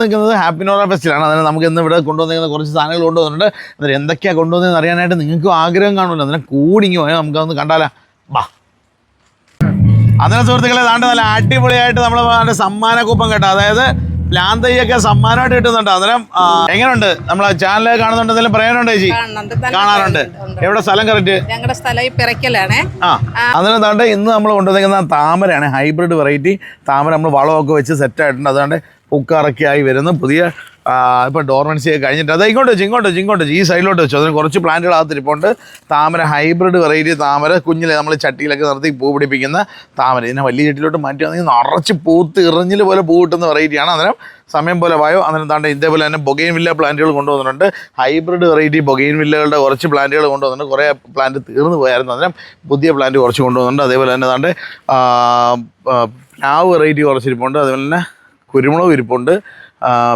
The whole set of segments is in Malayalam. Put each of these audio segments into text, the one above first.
നിൽക്കുന്നത് ഹാപ്പി നോറ ഫെസ്റ്റിലാണ്. അതിന് നമുക്ക് ഇന്ന് ഇവിടെ കൊണ്ടുവന്നിരിക്കുന്ന കുറച്ച് സാധനങ്ങൾ കൊണ്ടുവന്നിട്ടുണ്ട്. അതിൽ എന്തൊക്കെയാണ് കൊണ്ടുവന്നതെന്ന് അറിയാനായിട്ട് നിങ്ങൾക്കും ആഗ്രഹം കാണുമല്ലോ. അതിനെ കൂടിങ്ങി പോയാൽ നമുക്കതൊന്ന് കണ്ടാലോ. ബാ അതിനെ സുഹൃത്തുക്കളെ താണ്ട് നല്ല അടിപൊളിയായിട്ട് നമ്മൾ സമ്മാന കൂപ്പൺ കേട്ടോ. അതായത് പ്ലാന്തയ്യൊക്കെ സമ്മാനമായിട്ട് കിട്ടുന്നുണ്ട്. അന്നേരം എങ്ങനെയുണ്ട് നമ്മളെ ചാനൽ കാണുന്നുണ്ട് എന്തെങ്കിലും പറയാനുണ്ടോ ചേച്ചി? കാണാറുണ്ട്. എവിടെ സ്ഥലം കറക്റ്റ്? ഞങ്ങളുടെ സ്ഥലം ഈ പിറയ്ക്കലാണ്. അതിന് താണ്ട് ഇന്ന് നമ്മൾ കൊണ്ടുവന്നിരിക്കുന്ന താമരയാണ്. ഹൈബ്രിഡ് വെറൈറ്റി താമര. നമ്മൾ വളമൊക്കെ വെച്ച് സെറ്റായിട്ടുണ്ട്. അതുകൊണ്ട് പൂക്കാറൊക്കെ ആയി വരുന്നു. പുതിയ ഇപ്പോൾ ഡോർമൻസി ഒക്കെ കഴിഞ്ഞിട്ട് അത് ഇങ്ങോട്ട് വെച്ച് ഈ സൈഡിലോട്ട് വെച്ചു. അതിന് കുറച്ച് പ്ലാന്റുകൾ അകത്തിരിപ്പുണ്ട്. താമര ഹൈബ്രിഡ് വെറൈറ്റി താമര. കുഞ്ഞിലെ നമ്മൾ ചട്ടിയിലൊക്കെ നിർത്തി പൂ പിടിപ്പിക്കുന്ന താമര. ഇതിനെ വലിയ ചട്ടിയിലോട്ട് മാറ്റി വന്നെങ്കിൽ നിറച്ച് പൂത്ത് ഇറഞ്ഞിൽ പോലെ പൂ കിട്ടുന്ന വെറൈറ്റിയാണ്. അന്നേരം സമയം പോലെ വായോ. അന്നേരം താണ്ട് ഇതേപോലെ തന്നെ ബൊഗെയിൻ വില്ല പ്ലാന്റുകൾ കൊണ്ടുവന്നിട്ടുണ്ട്. ഹൈബ്രിഡ് വെറൈറ്റി ബൊഗെയിൻ വില്ലകളുടെ കുറച്ച് പ്ലാന്റുകൾ കൊണ്ടുവന്നിട്ടുണ്ട്. കുറേ പ്ലാന്റ് തീർന്നു പോയായിരുന്നു. അന്നേരം പുതിയ പ്ലാന്റ് കുറച്ച് കൊണ്ടുവന്നിട്ടുണ്ട്. അതേപോലെ തന്നെ താണ്ട് പ്ലാവ് വെറൈറ്റി കുറച്ചിരിപ്പുണ്ട്. അതുപോലെ തന്നെ കുരുമുളക് ഇരിപ്പുണ്ട്.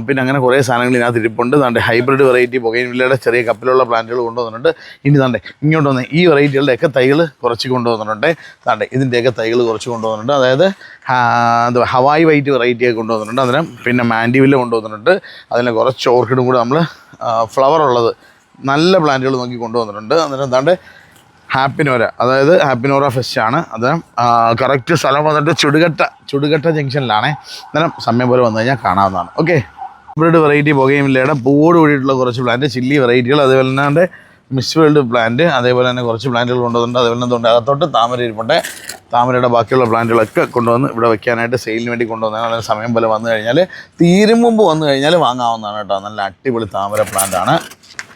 പിന്നെ അങ്ങനെ കുറേ സാധനങ്ങൾ ഇതിനകത്ത് ഇരിപ്പുണ്ട്. താണ്ടെ ഹൈബ്രിഡ് വെറൈറ്റി ബൊഗെയിൻ വില്ലയുടെ ചെറിയ കപ്പിലുള്ള പ്ലാന്റുകൾ കൊണ്ടുവന്നിട്ടുണ്ട്. ഇനി താണ്ടെ ഇങ്ങോട്ട് വന്ന് ഈ വെറൈറ്റികളുടെയൊക്കെ തൈകൾ കുറച്ച് കൊണ്ടുവന്നിട്ടുണ്ട്. താണ്ടെ ഇതിൻ്റെയൊക്കെ തൈകൾ കുറച്ച് കൊണ്ടുവന്നിട്ടുണ്ട്. അതായത് ഹവായി വൈറ്റ് വെറൈറ്റിയൊക്കെ കൊണ്ടുവന്നിട്ടുണ്ട്. അന്നേരം പിന്നെ മാൻഡിവില്ല കൊണ്ടുവന്നിട്ടുണ്ട്. അതിന് കുറച്ച് ഓർക്കിഡും കൂടെ നമ്മൾ ഫ്ലവർ ഉള്ളത് നല്ല പ്ലാന്റുകൾ നോക്കി കൊണ്ടുവന്നിട്ടുണ്ട്. അന്നേരം താണ്ടെ ഹാപ്പി നോര, അതായത് ഹാപ്പി നോറ ഫെസ്റ്റാണ്. അത് കറക്റ്റ് സ്ഥലം വന്നിട്ട് ചുടുകട്ട ജംഗ്ഷനിലാണേ. അന്നേരം സമയം പോലെ വന്നു കഴിഞ്ഞാൽ കാണാവുന്നതാണ്. ഓക്കെ. ഹൈബ്രിഡ് വെറൈറ്റി ബൊഗെയിൻ വില്ലയുടെ പൂവോട് കൂടിയിട്ടുള്ള കുറച്ച് പ്ലാന്റ്, ചില്ലി വെറൈറ്റികൾ, അതേപോലെ തന്നെ മിസ് വേൾഡ് പ്ലാന്റ്, അതേപോലെ തന്നെ കുറച്ച് പ്ലാന്റുകൾ കൊണ്ടുവന്നിട്ടുണ്ട്. അതേപോലെ തന്നെ അകത്തോട്ട് താമര ഇരിപ്പുണ്ട്. താമരയുടെ ബാക്കിയുള്ള പ്ലാന്റുകളൊക്കെ കൊണ്ടുവന്ന് ഇവിടെ വെക്കാനായിട്ട് സെയിലിന് വേണ്ടി കൊണ്ടുവന്നതാണ്. അതിന് സമയം പോലെ വന്നു കഴിഞ്ഞാൽ തീരും മുമ്പ് വന്നു കഴിഞ്ഞാൽ വാങ്ങാവുന്നതാണ് കേട്ടോ. നല്ല അടിപൊളി താമര പ്ലാന്റാണ്.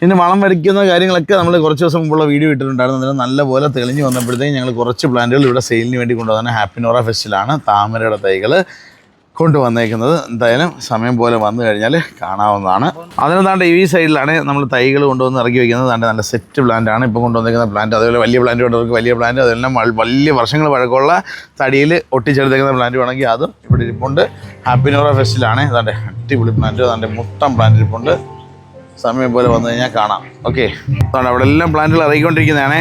ഇനി വളം വരയ്ക്കുന്ന കാര്യങ്ങളൊക്കെ നമ്മൾ കുറച്ച് ദിവസം മുമ്പുള്ള വീഡിയോ ഇട്ടിട്ടുണ്ടായിരുന്നു. അതിന് നല്ലപോലെ തെളിഞ്ഞ് വന്നപ്പോഴത്തേക്കും ഞങ്ങൾ കുറച്ച് പ്ലാന്റുകൾ ഇവിടെ സെയിലിന് വേണ്ടി കൊണ്ടുവന്ന ഹാപ്പി നോറ ഫെസ്റ്റിലാണ് താമരയുടെ തൈകൾ കൊണ്ടുവന്നേക്കുന്നത്. എന്തായാലും സമയം പോലെ വന്നു കഴിഞ്ഞാൽ കാണാവുന്നതാണ്. അതിന് താണ്ട് ഈ സൈഡിലാണ് നമ്മൾ തൈകൾ കൊണ്ടുവന്ന് ഇറക്കി വയ്ക്കുന്നത്. താണ്ട് നല്ല സെറ്റ് പ്ലാന്റാണ് ഇപ്പോൾ കൊണ്ടുവന്നിരിക്കുന്ന പ്ലാന്റ്. അതുപോലെ വലിയ പ്ലാന്റ് വേണ്ടവർക്ക് വലിയ പ്ലാന്റ്, അതുപോലെ വലിയ വർഷങ്ങൾ പഴക്കമുള്ള തടിയിൽ ഒട്ടിച്ചെടുത്തേക്കുന്ന പ്ലാന്റ് വേണമെങ്കിൽ അതും ഇവിടെ ഇരിപ്പുണ്ട്. ഹാപ്പി നോറ ഫെസ്റ്റിലാണ്. അതാണ്ട് അടിപൊളി പ്ലാന്റ്, അതാണ്ട് മൊത്തം പ്ലാന്റ് ഇരിപ്പുണ്ട്. സമയം പോലെ വന്നു കഴിഞ്ഞാൽ കാണാം. ഓക്കെ. അതുകൊണ്ട് അവിടെ എല്ലാം പ്ലാന്റുകൾ ഇറങ്ങിക്കൊണ്ടിരിക്കുന്നതാണ്.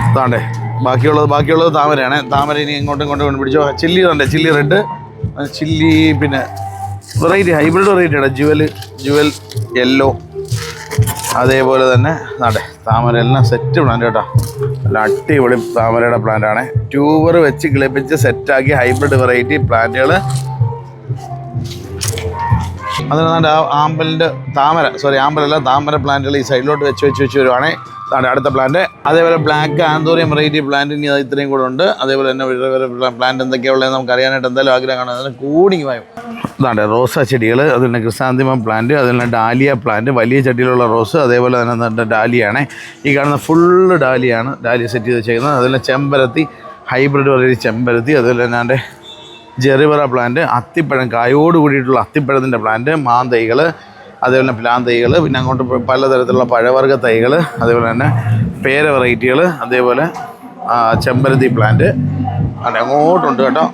അതാണ്ടേ ബാക്കിയുള്ളത് താമരയാണ്. താമര ഇനി ഇങ്ങോട്ടും പിടിച്ചോ. ചില്ലി തന്നെ, ചില്ലി റെഡ്, ചില്ലി, പിന്നെ വെറൈറ്റി ഹൈബ്രിഡ് വെറൈറ്റിയാണ് ജുവൽ യെല്ലോ. അതേപോലെ തന്നെ അതെ താമര എല്ലാം സെറ്റ് പ്ലാന്റ് കേട്ടോ. നല്ല അടിപൊളി താമരയുടെ പ്ലാന്റാണ്. ട്യൂബർ വെച്ച് കിളിപ്പിച്ച് സെറ്റാക്കി ഹൈബ്രിഡ് വെറൈറ്റി പ്ലാന്റുകൾ. അതിനാണ്ട് ആമ്പലല്ല താമര പ്ലാന്റുകൾ ഈ സൈഡിലോട്ട് വെച്ച് വരുവാണേ. അടുത്ത പ്ലാന്റ് അതേപോലെ ബ്ലാക്ക് ആന്തോറിയം വെറൈറ്റി പ്ലാന്റ് ഇനി ഇത്രയും കൂടെ ഉണ്ട്. അതേപോലെ തന്നെ പ്ലാന്റ് എന്തൊക്കെയാണ് ഉള്ളത് നമുക്ക് അറിയാനായിട്ട് എന്തായാലും ആഗ്രഹം കാണാം. അതിന് കൂടിങ്ങായും ഇതാണ്ട് റോസ ചെടികൾ, അതുപോലെ ക്രിസാന്തിമം പ്ലാന്റ്, അതുപോലെ ഡാലിയ പ്ലാന്റ്, വലിയ ചട്ടിയിലുള്ള റോസ്, അതേപോലെ തന്നെ ഡാലിയാണ്. ഈ കാണുന്ന ഫുള്ള് ഡാലിയാണ്. ഡാലിയ സെറ്റ് ചെയ്ത് വെച്ചേക്കുന്നത്. അതുപോലെ ചെമ്പരത്തി, ഹൈബ്രിഡ് വെറൈറ്റി ചെമ്പരത്തി, അതുപോലെ തന്നെ ജെറിവറ പ്ലാന്റ്, അത്തിപ്പഴം, കായോട് കൂടിയിട്ടുള്ള അത്തിപ്പഴത്തിൻ്റെ പ്ലാന്റ്, മാന്തൈകൾ, അതേപോലെ പ്ലാൻ തൈകൾ, പിന്നെ അങ്ങോട്ട് പലതരത്തിലുള്ള പഴവർഗ്ഗ തൈകൾ, അതേപോലെ തന്നെ പേര വെറൈറ്റികൾ, അതേപോലെ ചെമ്പരത്തി പ്ലാന്റ് അങ്ങോട്ടുണ്ട് കേട്ടോ.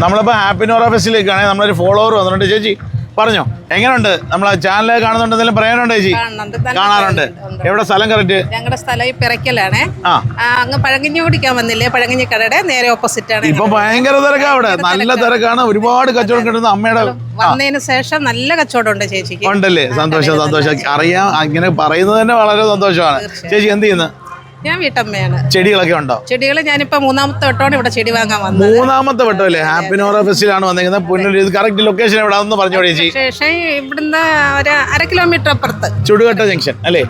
നമ്മളിപ്പോൾ ഹാപ്പി നോറ ഫെസ്റ്റിലേക്കാണെങ്കിൽ നമ്മളൊരു ഫോളോവർ വന്നിട്ടുണ്ട്. ചേച്ചി പറഞ്ഞോ, എങ്ങനെയുണ്ട്? നമ്മളെ ചാനൽ കാണുന്നുണ്ടെങ്കിലും പറയാനുണ്ടോ ചേച്ചി? കാണാറുണ്ട്. എവിടെ സ്ഥലം കറക്റ്റ്? ഞങ്ങളുടെ സ്ഥലം ഈ പിറയ്ക്കലാണ്. അങ്ങ് പഴങ്കഞ്ഞി കുടിക്കാൻ വന്നില്ലേ? പഴങ്കഞ്ഞി കടയുടെ നേരെ ഓപ്പോസിറ്റ് ആണ്. ഇപ്പൊ ഭയങ്കര തിരക്കാണ് അവിടെ, നല്ല തിരക്കാണ്. ഒരുപാട് കച്ചവടം കിട്ടുന്ന അമ്മയുടെ വന്നതിന് ശേഷം നല്ല കച്ചവടം ഉണ്ട് ചേച്ചിക്ക്. ഉണ്ടല്ലേ? സന്തോഷം. അറിയാം, ഇങ്ങനെ പറയുന്നത് തന്നെ വളരെ സന്തോഷമാണ്. ചേച്ചി എന്ത് ചെയ്യുന്നത്? ഞാൻ വീട്ടമ്മയാണ്. ചെടികളൊക്കെ ഉണ്ടോ? ചെടികൾ ഞാനിപ്പോ 3ാമത്തെ വട്ടമാണ് ഇവിടെ ചെടി വാങ്ങാൻ വന്നത്. 3ാമത്തെ വട്ടമല്ലേ? ഹാപ്പി നോറ ഫെസ്റ്റിലാണ് വന്നിരിക്കുന്നത്. പുനലൂർ. ഇത് കറക്റ്റ് ലൊക്കേഷൻ എവിടെയാണെന്ന് പറഞ്ഞു ചേച്ചി? ശേഷം ഇവിടുന്ന് ഒരു 1/2 കിലോമീറ്റർ അപ്പുറത്ത് ചുടുകട്ട ജംഗ്ഷൻ അല്ലേ?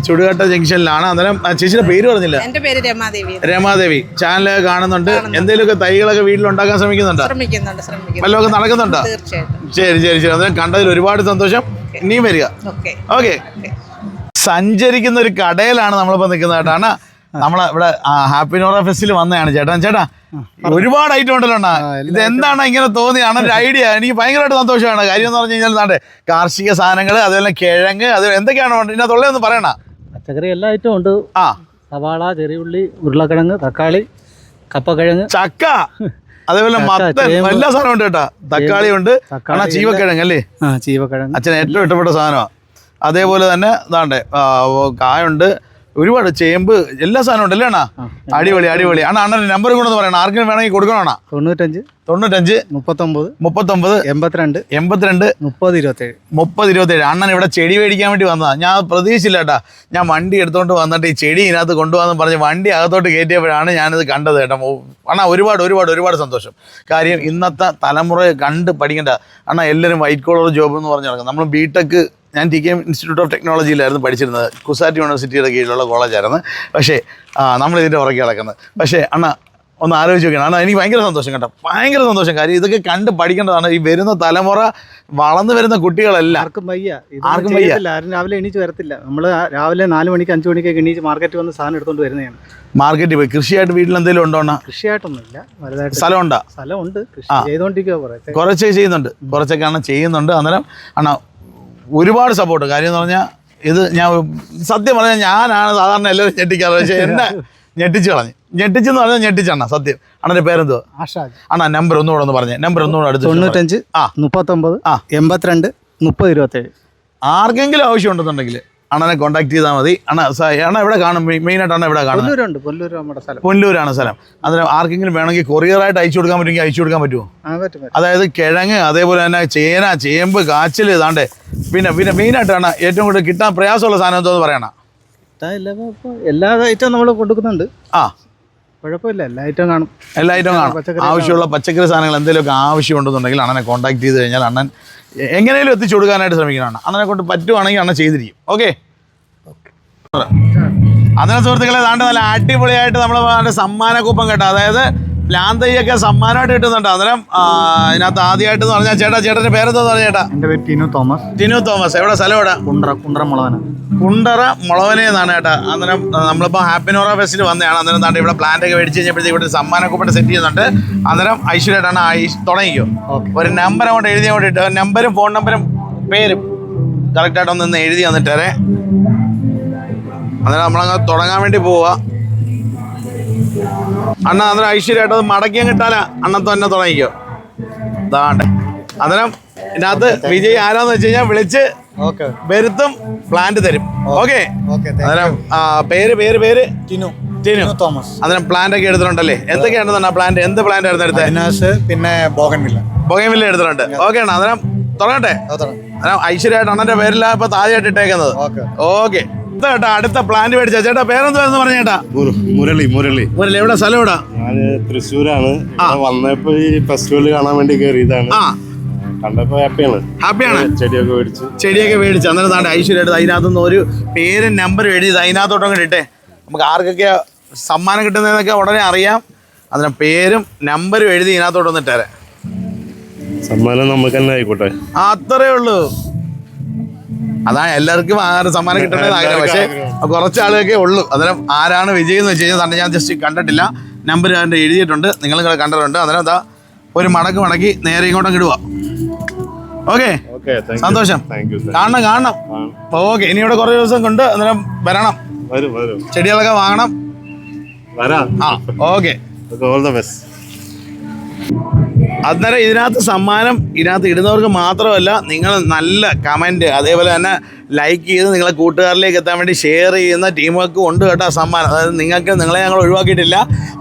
ചുടുകട്ട ജംഗ്ഷനിലാണ്. അന്നേരം ചേച്ചിയുടെ പേര് പറഞ്ഞില്ല? എന്റെ പേര് രമാദേവി. രമാദേവി ചാനൽ കാണുന്നുണ്ട്. എന്തെങ്കിലുമൊക്കെ തൈകളൊക്കെ വീട്ടിൽ ഉണ്ടാക്കാൻ ശ്രമിക്കുന്നുണ്ടോ? വല്ലതൊക്കെ നടക്കുന്നുണ്ടോ? ശരി. അന്നേരം കണ്ടതിൽ ഒരുപാട് സന്തോഷം. ഇനിയും വരിക. ഓക്കെ. സഞ്ചരിക്കുന്ന ഒരു കടയിലാണ് നമ്മളിപ്പോൾ നിൽക്കുന്നത് കേട്ടാണ്. ഇവിടെ ഹാപ്പി നോറ ഫെസ്റ്റിൽ വന്നതാണ്. ചേട്ടാ ഒരുപാട് ഐറ്റം ഉണ്ടല്ലോ. ഇത് എന്താണ് ഇങ്ങനെ തോന്നിയാണ് ഒരു ഐഡിയ. എനിക്ക് ഭയങ്കരമായിട്ട് സന്തോഷമാണ്. കാര്യം എന്ന് പറഞ്ഞു കഴിഞ്ഞാൽ കാർഷിക സാധനങ്ങൾ, അതുപോലെ കിഴങ്ങ്, അത് എന്തൊക്കെയാണ് ഇതിനകത്തുള്ളതെന്ന് പറയണ? പച്ചക്കറി എല്ലാ ഐറ്റവും ഉണ്ട്. സവാള, ചെറിയുള്ളി, ഉരുളക്കിഴങ്ങ്, തക്കാളി, കപ്പക്കിഴങ്ങ്, ചക്ക, അതേപോലെ മത്തൻ, എല്ലാ സാധനവും ഉണ്ട് കേട്ടോ. തക്കാളി ഉണ്ട്, ചീവക്കിഴങ്ങ് അല്ലേ? ചീവക്കിഴങ്ങ് അച്ഛൻ ഏറ്റവും ഇഷ്ടപ്പെട്ട സാധനമാണ്. അതേപോലെ തന്നെ ഇതാണ്ട് കായുണ്ട്, ഒരുപാട് ചേമ്പ് എല്ലാ സാധനവും ഉണ്ടല്ലേ അണ്ണാ? അടിപൊളി അടിപൊളി. അണ്ണൻ്റെ നമ്പർ കൊണ്ടെന്ന് പറയണം, ആർക്കും വേണമെങ്കിൽ കൊടുക്കണോ? 95 39 82 30 അണ്ണൻ ഇവിടെ ചെടി മേടിക്കാൻ വേണ്ടി വന്നതാണ്. ഞാൻ പ്രതീക്ഷിച്ചില്ല കേട്ടാ. ഞാൻ വണ്ടി എടുത്തോണ്ട് വന്നിട്ട് ഈ ചെടി ഇതിനകത്ത് കൊണ്ടുപോകാന്ന് പറഞ്ഞ് വണ്ടി അകത്തോട്ട് കയറ്റിയപ്പോഴാണ് ഞാനിത് കണ്ടത് കേട്ടോ. അണ്ണാ ഒരുപാട് സന്തോഷം. കാര്യം ഇന്നത്തെ തലമുറ കണ്ട് പഠിക്കേണ്ട അണ്ണാ. എല്ലാവരും വൈറ്റ് കോളർ ജോബ് എന്ന് പറഞ്ഞ് നടക്കും. നമ്മൾ ബിടെക്, ഞാൻ TKM ഇൻസ്റ്റിറ്റ്യൂട്ട് ഓഫ് ടെക്നോളജിയിലായിരുന്നു പഠിച്ചിരുന്നത്. കുസാറ്റ് യൂണിവേഴ്സിറ്റിയുടെ കീഴിലുള്ള കോളേജായിരുന്നു. പക്ഷേ നമ്മളിതിൻ്റെ പുറകെ കിടക്കുന്നത്. പക്ഷേ അണ്ണാ ഒന്ന് ആലോചിച്ച് നോക്കണം അണ്ണാ. എനിക്ക് ഭയങ്കര സന്തോഷം കേട്ടോ, ഭയങ്കര സന്തോഷം. കാര്യം ഇതൊക്കെ കണ്ട് പഠിക്കേണ്ടതാണ്. ഈ വരുന്ന തലമുറ, വളർന്നു വരുന്ന കുട്ടികളല്ല. ആർക്കും വയ്യ, ആരും രാവിലെ എണീച്ച് വരത്തില്ല. നമ്മൾ രാവിലെ 4 മണിക്ക് 5 മണിക്കൊക്കെ എണീച്ച് മാർക്കറ്റിൽ വന്ന് സാധനം എടുത്തുകൊണ്ട് വരുന്നതാണ്. മാർക്കറ്റിൽ പോയി കൃഷിയായിട്ട് വീട്ടിൽ എന്തെങ്കിലും ഉണ്ടോ? കൃഷിയായിട്ടൊന്നുമില്ല, വലുതായിട്ട് സ്ഥലമുണ്ടോ? സ്ഥലമുണ്ട്, കൃഷി ചെയ്തുകൊണ്ടിരിക്കുക. കുറച്ചൊക്കെ ചെയ്യുന്നുണ്ട്. അന്നേരം അണ്ണാ ഒരുപാട് സപ്പോർട്ട്. കാര്യം എന്ന് പറഞ്ഞാൽ ഇത് ഞാൻ സത്യം പറഞ്ഞാൽ ഞാനാണ് സാധാരണ എല്ലാവരും ഞെട്ടിക്കാറ്. പക്ഷേ എന്നെ ഞെട്ടിച്ചെന്ന് പറഞ്ഞാൽ ഞെട്ടിച്ചണ്ണ സത്യം. അണ്ണൻ്റെ പേരെന്തോ? അണ്ണാ നമ്പർ ഒന്നുകൂടെ ഒന്ന് പറഞ്ഞേ. നമ്പർ ഒന്നുകൂടെ അടുത്ത്. 95 39 82 30 27. ആർക്കെങ്കിലും ആവശ്യം ഉണ്ടെന്നുണ്ടെങ്കിൽ അണ്ണനെ കോൺടാക്ട് ചെയ്താൽ മതി. അണ്ണ എവിടെ കാണും? മെയിനായിട്ട് അണ്ണ എവിടെ കാണും? പുനലൂരാണ് സ്ഥലം. അതിന് ആർക്കെങ്കിലും വേണമെങ്കിൽ കൊറിയറായിട്ട് അയച്ചു കൊടുക്കാൻ പറ്റുമെങ്കിൽ അയച്ചു കൊടുക്കാൻ പറ്റുമോ? അതായത് കിഴങ്ങ്, അതേപോലെ തന്നെ ചേന, ചേമ്പ്, കാച്ചിൽ, ഇതാണ്ടേ. പിന്നെ മെയിനായിട്ടാണ് ഏറ്റവും കൂടുതൽ കിട്ടാൻ പ്രയാസമുള്ള സാധനം എന്തോന്ന് പറയണം? എല്ലാ ഐറ്റം നമ്മൾ കൊടുക്കുന്നുണ്ട്. കുഴപ്പമില്ല, എല്ലാ ഐറ്റം കാണും. ആവശ്യമുള്ള പച്ചക്കറി സാധനങ്ങൾ എന്തെങ്കിലുമൊക്കെ ആവശ്യമുണ്ടെന്നുണ്ടെങ്കിൽ അണ്ണനെ കോൺടാക്ട് ചെയ്ത് കഴിഞ്ഞാൽ അണ്ണൻ എങ്ങനെയും എത്തിച്ചു കൊടുക്കാനായിട്ട് ശ്രമിക്കണം. അണ്ണനെ കൊണ്ട് പറ്റുവാണെങ്കിൽ അണ്ണൻ ചെയ്തിരിക്കും. ഓക്കെ. അതിനെ സുഹൃത്തുക്കളെ ദാണ്ട് നല്ല അടിപൊളിയായിട്ട് നമ്മൾ സമ്മാന കൂപ്പൺ കേട്ടോ. അതായത് പ്ലാൻ തൈയൊക്കെ സമ്മാനമായിട്ട് കിട്ടുന്നുണ്ട്. അന്നേരം ഇതിനകത്ത് ആദ്യമായിട്ട് എന്ന് പറഞ്ഞാൽ ചേട്ടൻ്റെ പേരെന്താന്ന് പറഞ്ഞ ചേട്ടാ? എൻ്റെ പേര് ടിനു തോമസ്. എവിടെ സ്ഥലം? എവിടെ? കുണ്ടറ മുളവനെ എന്നാണ് ചേട്ടാ. അന്നേരം നമ്മളിപ്പോൾ ഹാപ്പിനോറ ഫെസ്റ്റിൽ വന്നതാണ്. അന്നേരം താണ്ട് ഇവിടെ പ്ലാന്റ് ഒക്കെ മേടിച്ച് കഴിഞ്ഞപ്പോഴത്തേക്ക് ഇവിടെ സമ്മാന കൂപ്പൺ സെറ്റ് ചെയ്യുന്നുണ്ട്. അന്നേരം ഐശ്വര്യമായിട്ടാണ് തുടങ്ങിക്കോ. ഒരു നമ്പർ അങ്ങോട്ട് എഴുതി അങ്ങോട്ട് ഇട്ട്, നമ്പരും ഫോൺ നമ്പരും പേരും കറക്റ്റായിട്ടൊന്ന് എഴുതി തന്നിട്ടേ. അന്നേരം നമ്മളങ്ങ് തുടങ്ങാൻ വേണ്ടി പോവുക. അണ്ണ അന്നേരം ഐശ്വര്യമായിട്ട് അത് മടക്കിയും കിട്ടാല അണ്ണൻ തന്നെ തുടങ്ങിക്കോ. അതാണ്ട് അന്നേരം ഇതിനകത്ത് വിജയ് ആരാന്ന് വെച്ച് കഴിഞ്ഞാൽ വിളിച്ച് വരുത്തും, പ്ലാന്റ് തരും. ഓക്കെ. അന്നേരം പേര് ടിനു തോമസ്. അന്നേരം പ്ലാന്റ് ഒക്കെ എടുത്തിട്ടുണ്ടല്ലേ? എന്തൊക്കെയാണെന്നാ പ്ലാന്റ്? എന്ത് പ്ലാന്റ് ആയിരുന്നു എടുത്തത്? പിന്നെ ബോഗൻവില്ല എടുത്തിട്ടുണ്ട്. ഓക്കെ ആണ്. അന്നേരം തുടങ്ങട്ടെ. അന്നേരം ഐശ്വര്യമായിട്ട് അണ്ണന്റെ പേരിലാണ് ഇപ്പൊ താഴെയായിട്ട് ഇട്ടേക്കുന്നത്. ഓക്കെ. ചേട്ടാ അടുത്ത പ്ലാന്റ് മേടിച്ച ചേട്ടാ പേരെന്താന്ന് പറഞ്ഞ ചേട്ടാ? മുരളി. എവിടെ സ്ഥലം? എവിടെ? ഞാന് തൃശ്ശൂരാണ്. വന്നപ്പോ ഈ ഫെസ്റ്റിവൽ കാണാൻ വേണ്ടി കയറിയതാണ്. കണ്ടപ്പോ ഹാപ്പിയാണ്. ചെടിയൊക്കെ മേടിച്ചു. അന്നേരം താണ്ട് ഐശ്വര്യമായിട്ട് അതിനകത്തുനിന്ന് ഒരു പേരും നമ്പറും എഴുതി അതിനകത്തോട്ടങ്ങ് ഇട്ടേ. നമുക്ക് ആർക്കൊക്കെ സമ്മാനം കിട്ടുന്നതെന്നൊക്കെ ഉടനെ അറിയാം. അതിന് പേരും നമ്പരും എഴുതി ഇതിനകത്തോട്ടൊന്ന് ഇട്ടേരെ. സമ്മാനം നമുക്ക് തന്നെ ആയിക്കോട്ടെ. അത്രേ ഉള്ളൂ. അതാ എല്ലാവർക്കും സമ്മാനം കിട്ടേണ്ടത് ആഗ്രഹം. പക്ഷേ കുറച്ച് ആളുകൾക്കേ ഉള്ളൂ. അന്നേരം ആരാണ് വിജയം എന്ന് വെച്ച് കഴിഞ്ഞാൽ തന്നെ ഞാൻ ജസ്റ്റ് കണ്ടിട്ടില്ല. നമ്പർ അതിൻ്റെ എഴുതിയിട്ടുണ്ട്, നിങ്ങൾ കണ്ടിട്ടുണ്ട്. അന്നേരം അതാ ഒരു മടക്കി നേരെ ഇങ്ങോട്ടങ്ങ് ഇടുക. ഓക്കെ. സന്തോഷം. കാണണം. ഓക്കെ. ഇനി ഇവിടെ കുറേ ദിവസം കൊണ്ട് അന്നേരം വരണം, ചെടികളൊക്കെ വാങ്ങണം. ഓക്കെ. അന്നേരം ഇതിനകത്ത് സമ്മാനം ഇതിനകത്ത് ഇടുന്നവർക്ക് മാത്രമല്ല, നിങ്ങൾ നല്ല കമൻറ്റ് അതേപോലെ തന്നെ ലൈക്ക് ചെയ്ത് നിങ്ങളെ കൂട്ടുകാരിലേക്ക് എത്താൻ വേണ്ടി ഷെയർ ചെയ്യുന്ന ടീമൊക്കെ ഉണ്ട് കേട്ടോ സമ്മാനം. അതായത് നിങ്ങളെ ഞങ്ങൾ ഒഴിവാക്കിയിട്ടില്ല.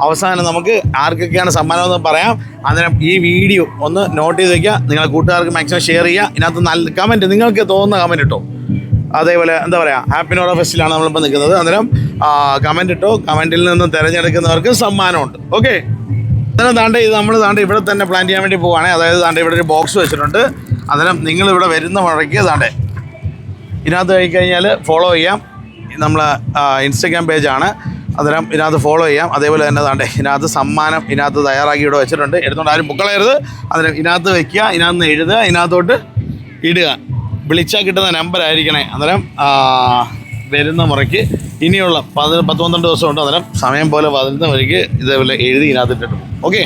അവസാനം നമുക്ക് ആർക്കൊക്കെയാണ് സമ്മാനം എന്ന് പറയാം. അന്നേരം ഈ വീഡിയോ ഒന്ന് നോട്ട് ചെയ്ത് വയ്ക്കുക, നിങ്ങളെ കൂട്ടുകാർക്ക് മാക്സിമം ഷെയർ ചെയ്യുക. ഇതിനകത്ത് നല്ല കമൻറ്റ്, നിങ്ങൾക്ക് തോന്നുന്ന കമൻറ്റ് ഇട്ടോ. അതേപോലെ എന്താ പറയുക, ഹാപ്പിനോറ ഫെസ്റ്റിലാണ് നമ്മളിപ്പോൾ നിൽക്കുന്നത്. അന്നേരം കമൻറ്റ് ഇട്ടോ. കമൻറ്റിൽ നിന്ന് തിരഞ്ഞെടുക്കുന്നവർക്ക് സമ്മാനമുണ്ട്. ഓക്കെ. അന്നേരം നമ്മൾ ഇവിടെ തന്നെ പ്ലാൻ ചെയ്യാൻ വേണ്ടി പോവുകയാണ്. അതായത് ഇവിടെ ഒരു ബോക്സ് വെച്ചിട്ടുണ്ട്. അന്നേരം നിങ്ങളിവിടെ വരുന്ന മുറയ്ക്ക് ഇതിനകത്ത് കഴിഞ്ഞാൽ ഫോളോ ചെയ്യാം. നമ്മളെ ഇൻസ്റ്റഗ്രാം പേജാണ്. അന്നേരം ഇതിനകത്ത് ഫോളോ ചെയ്യാം. അതേപോലെ തന്നെ ഇതിനകത്ത് സമ്മാനം ഇതിനകത്ത് തയ്യാറാക്കി ഇവിടെ വെച്ചിട്ടുണ്ട്. എടുത്തുകൊണ്ട് ആരും ബുക്കളയരുത്. അന്നേരം ഇതിനകത്ത് വയ്ക്കുക, ഇതിനകത്ത് എഴുതുക, ഇതിനകത്തോട്ട് ഇടുക. വിളിച്ചാൽ കിട്ടുന്ന നമ്പർ ആയിരിക്കണേ. അന്നേരം വരുന്ന മുറയ്ക്ക് ഇനിയുള്ള 10-12 ദിവസമുണ്ട്. അന്നേരം സമയം പോലെ വരുന്ന മുറയ്ക്ക് ഇതേപോലെ എഴുതി ഇതിനകത്തിട്ടിട്ടുണ്ട്. ഓക്കെ.